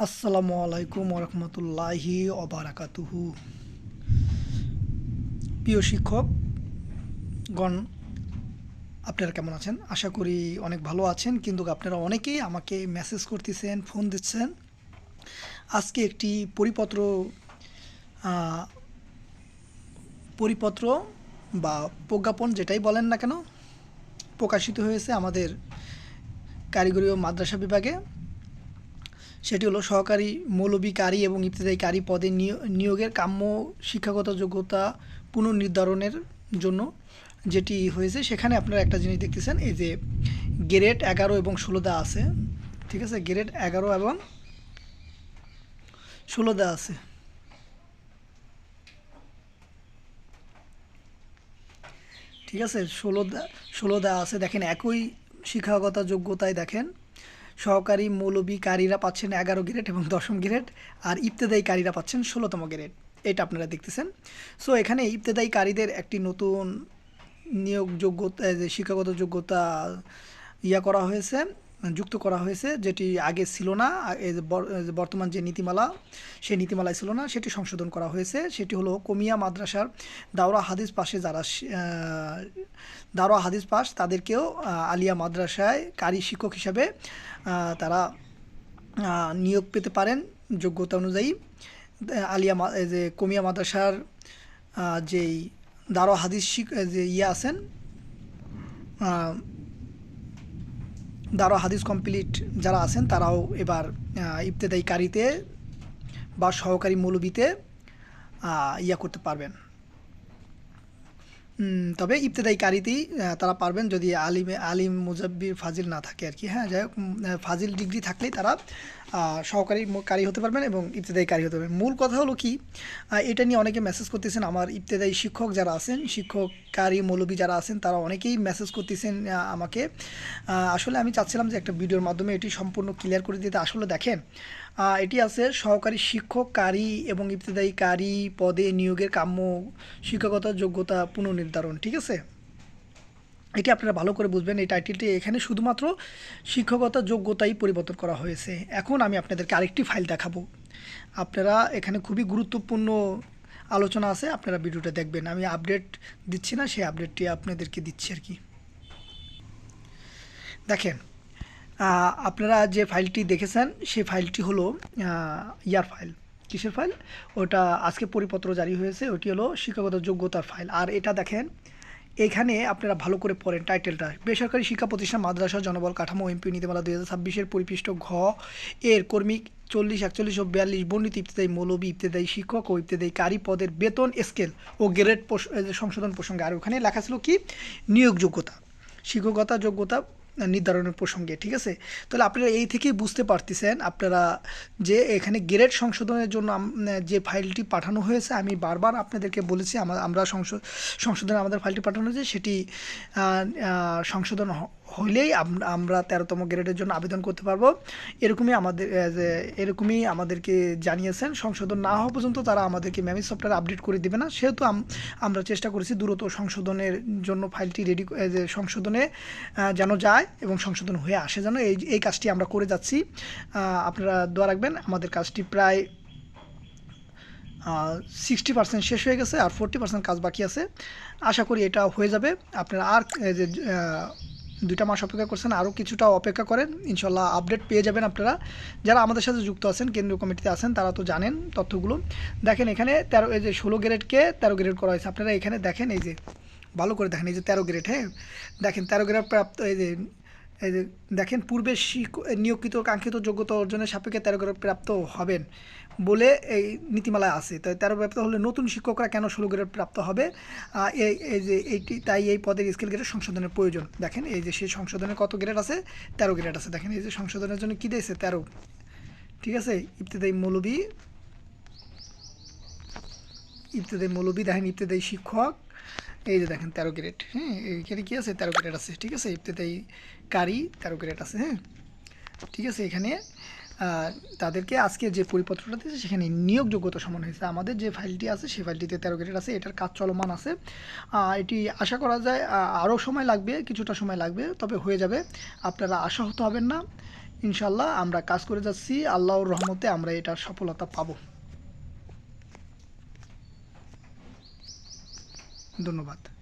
আসসালামু আলাইকুম ওরহমতুল্লাহি অবারাকাতুহু। প্রিয় শিক্ষকগণ, আপনারা কেমন আছেন? আশা করি অনেক ভালো আছেন, কিন্তু আপনারা অনেকেই আমাকে মেসেজ করতেছেন, ফোন দিচ্ছেন। আজকে একটি আহ, পরিপত্র বা প্রজ্ঞাপন যেটাই বলেন না কেন প্রকাশিত হয়েছে আমাদের কারিগরি ও মাদ্রাসা বিভাগে। সেটি হলো সহকারী মৌলভী কারি এবং ইবতেদায়ী কারি পদে নিয়োগের কাম্য শিক্ষাগত যোগ্যতা পুনর্নির্ধারণের জন্য যেটি হয়েছে। সেখানে আপনারা একটা জিনিস দেখতেছেন, এই যে গ্রেড 11 এবং 16 দেওয়া আছে। ঠিক আছে, গ্রেড 11 এবং 16 দেওয়া আছে। ঠিক আছে, 16 দেওয়া আছে। দেখেন একই শিক্ষাগত যোগ্যতায় দেখেন সহকারী মৌলভী কারীরা পাচ্ছেন 11 গ্রেড এবং 10ম গ্রেড, আর ইবতেদায়ী কারীরা পাচ্ছেন 16তম গ্রেড। এটা আপনারা দেখতেছেন। সো এখানে ইবতেদায়ী কারীদের একটি নতুন নিয়োগ যোগ্যতা, যে শিক্ষাগত যোগ্যতা করা হয়েছে, যুক্ত করা হয়েছে, যেটি আগে ছিল না। এই যে বর্তমান যে নীতিমালা, সেই নীতিমালায় ছিল না, সেটি সংশোধন করা হয়েছে। সেটি হলো কমিয়া মাদ্রাসার দাওরা হাদিস পাশে যারা দাওরা হাদিস পাস, তাদেরকেও আলিয়া মাদ্রাসায় কারি শিক্ষক হিসাবে তারা নিয়োগ পেতে পারেন যোগ্যতা অনুযায়ী। যে কমিয়া মাদ্রাসার যেই দাওরা হাদিস যে আছেন, দাওরা হাদিস কমপ্লিট যারা আছেন, তারাও এবার ইবতেদায়ী কারিতে বা সহকারী মৌলবীতে করতে পারবেন। তবে ইবতেদায়ী কারিতেই তারা পারবেন, যদি আলিম মুজাব্বির ফাজিল না থাকে আর কি। হ্যাঁ, যাই হোক, ফাজিল ডিগ্রি থাকলেই তারা সহকারী কারি হতে পারবেন এবং ইবতেদায়ী কারি হতে পারবেন। মূল কথা হলো কি, এটা নিয়ে অনেকে মেসেজ করতেছেন। আমার ইবতেদায়ী শিক্ষক যারা আছেন, শিক্ষক কারি মৌলবী যারা আছেন, তারা অনেকেই মেসেজ করতেছেন আমাকে। আসলে আমি চাচ্ছিলাম যে একটা ভিডিওর মাধ্যমে এটি সম্পূর্ণ ক্লিয়ার করে দিতে। আসলে দেখেন, এটি আছে সহকারী শিক্ষক কারি এবং ইবতেদায়ী কারি পদে নিয়োগের কাম্য শিক্ষাগত যোগ্যতা পুনর্নির্ধারণ। ঠিক আছে, এটি আপনারা ভালো করে বুঝবেন। এই টাইটেলটি এখানে শুধুমাত্র শিক্ষকতা যোগ্যতাই পরিবর্তন করা হয়েছে। এখন আমি আপনাদেরকে আরেকটি ফাইল দেখাবো। আপনারা এখানে খুবই গুরুত্বপূর্ণ আলোচনা আছে, আপনারা ভিডিওটা দেখবেন। আমি আপডেট দিচ্ছি না, সেই আপডেটটি আপনাদেরকে দিচ্ছি আর কি। দেখেন, আপনারা যে ফাইলটি দেখেছেন, সেই ফাইলটি হলো ফাইল। কিসের ফাইল? ওটা আজকে পরিপত্র জারি হয়েছে, ওটি হলো শিক্ষাগত যোগ্যতার ফাইল। আর এটা দেখেন, এখানে আপনারা ভালো করে পড়েন টাইটেলটা। বেসরকারি শিক্ষা প্রতিষ্ঠান মাদ্রাসা জনবল কাঠামো এমপি নীতিমালা 2026-এর পরিপৃষ্ট ঘ এর কর্মী 40, 41 ও 42 বর্ণিত ইবতেদায়ী মৌলবী, ইবতেদায়ী শিক্ষক ও ইবতেদায়ী কারি পদের বেতন স্কেল ও গ্রেড সংশোধন প্রসঙ্গে। আর ওখানে লেখা ছিল কি, নিয়োগ যোগ্যতা, শিক্ষকতা যোগ্যতা নির্ধারণের প্রসঙ্গে। ঠিক আছে, তাহলে আপনারা এই থেকেই বুঝতে পারতেছেন আপনারা যে এখানে গ্রেড সংশোধনের জন্য যে ফাইলটি পাঠানো হয়েছে, আমি বারবার আপনাদেরকে বলেছি, আমরা সংশোধনে আমাদের ফাইলটি পাঠানো হয়েছে, সেটি সংশোধন হইলেই আমরা 13তম গ্রেডের জন্য আবেদন করতে পারবো। এরকমই আমাদেরকে জানিয়েছেন। সংশোধন না হওয়া পর্যন্ত তারা আমাদেরকে মেমি সফটওয়্যার আপডেট করে দেবে না। সেহেতু আমরা চেষ্টা করেছি দ্রুত সংশোধনের জন্য ফাইলটি রেডি, সংশোধনে যেন যায় এবং সংশোধন হয়ে আসে যেন, এই কাজটি আমরা করে যাচ্ছি। আপনারা দোয়া রাখবেন। আমাদের কাজটি প্রায় 60% শেষ হয়ে গেছে, আর 40% কাজ বাকি আছে। আশা করি এটা হয়ে যাবে। আপনারা আর যে 2টা মাস অপেক্ষা করছেন, আরও কিছুটা অপেক্ষা করেন, ইনশাল্লাহ আপডেট পেয়ে যাবেন। আপনারা যারা আমাদের সাথে যুক্ত আছেন, কেন্দ্রীয় কমিটিতে আছেন, তারা তো জানেন তথ্যগুলো। দেখেন এখানে 16 গ্রেডকে 13 গ্রেড করা হয়েছে। আপনারা এখানে দেখেন, এই যে ভালো করে দেখেন, এই যে 13 গ্রেড। হ্যাঁ, দেখেন 13 গ্রেড প্রাপ্ত, এই যে দেখেন পূর্বে নিয়োগকৃত কাঙ্ক্ষিত যোগ্যতা অর্জনের সাপেক্ষে 13 গ্রেড প্রাপ্ত হবেন বলে এই নীতিমালায় আছে। তাই 13 প্রাপ্ত হলে নতুন শিক্ষকরা কেন 16 গ্রেড প্রাপ্ত হবে? এই যে তাই এই পদের স্কেল গ্রেড সংশোধনের প্রয়োজন। দেখেন এই যে সেই সংশোধনের কত গ্রেড আছে, 13 গ্রেড আছে। দেখেন এই যে সংশোধনের জন্য কী দিয়েছে, 13। ঠিক আছে, ইবতেদায়ী মৌলবী দেখেন, ইবতেদায়ী শিক্ষক, এই যে দেখেন 13 গ্রেড। হ্যাঁ, এইখানে কী আছে, 13 গ্রেড আছে। ঠিক আছে, ইবতেদায়ী কারি 13 গ্রেড আছে। হ্যাঁ, ঠিক আছে, এখানে তাদেরকে আজকে যে পরিপত্রটা দিয়েছে, সেখানে নিয়োগ যোগ্যতা সমান হয়েছে। আমাদের যে ফাইলটি আছে, সেই ফাইলটিতে 13 গ্রেড আছে। এটার কাজ চলমান আছে। এটি আশা করা যায় আরও সময় লাগবে, কিছুটা সময় লাগবে, তবে হয়ে যাবে। আপনারা আশাহত হবেন না, ইনশাল্লাহ আমরা কাজ করে যাচ্ছি, আল্লাহর রহমতে আমরা এটার সফলতা পাবো। ধন্যবাদ।